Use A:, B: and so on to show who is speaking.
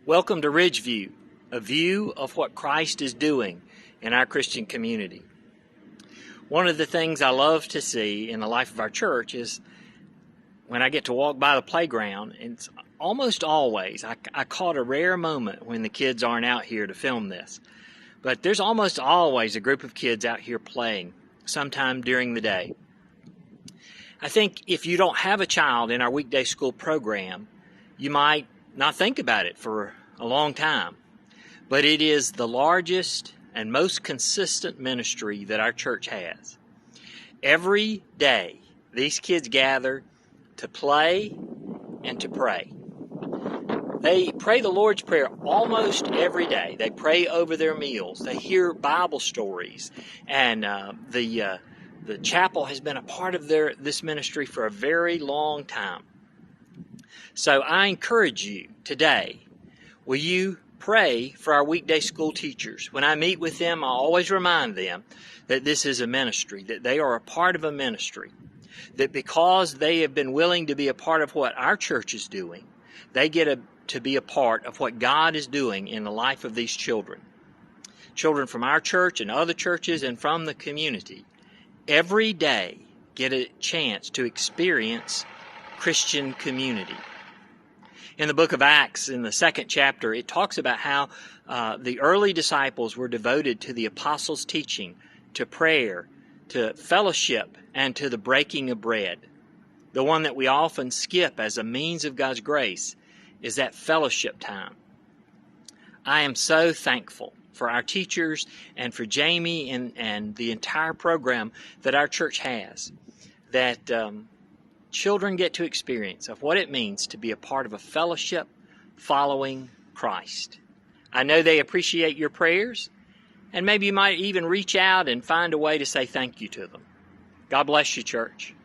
A: Welcome to Ridgeview, a view of what Christ is doing in our Christian community. One of the things I love to see in the life of our church is when I get to walk by the playground, it's almost always, I caught a rare moment when the kids aren't out here to film this, but there's almost always a group of kids out here playing sometime during the day. I think if you don't have a child in our weekday school program, you might not think about it for a long time, but it is the largest and most consistent ministry that our church has. Every day, these kids gather to play and to pray. They pray the Lord's Prayer almost every day. They pray over their meals. They hear Bible stories, and the chapel has been a part of this ministry for a very long time. So I encourage you today, will you pray for our weekday school teachers? When I meet with them, I always remind them that this is a ministry, that they are a part of a ministry, that because they have been willing to be a part of what our church is doing, they get to be a part of what God is doing in the life of these children. Children from our church and other churches and from the community every day get a chance to experience Christian community. In the book of Acts, in the 2nd chapter, it talks about how the early disciples were devoted to the apostles' teaching, to prayer, to fellowship, and to the breaking of bread. The one that we often skip as a means of God's grace is that fellowship time. I am so thankful for our teachers and for Jamie and the entire program that our church has, that children get to experience of what it means to be a part of a fellowship following Christ. I know they appreciate your prayers, and maybe you might even reach out and find a way to say thank you to them. God bless you, church.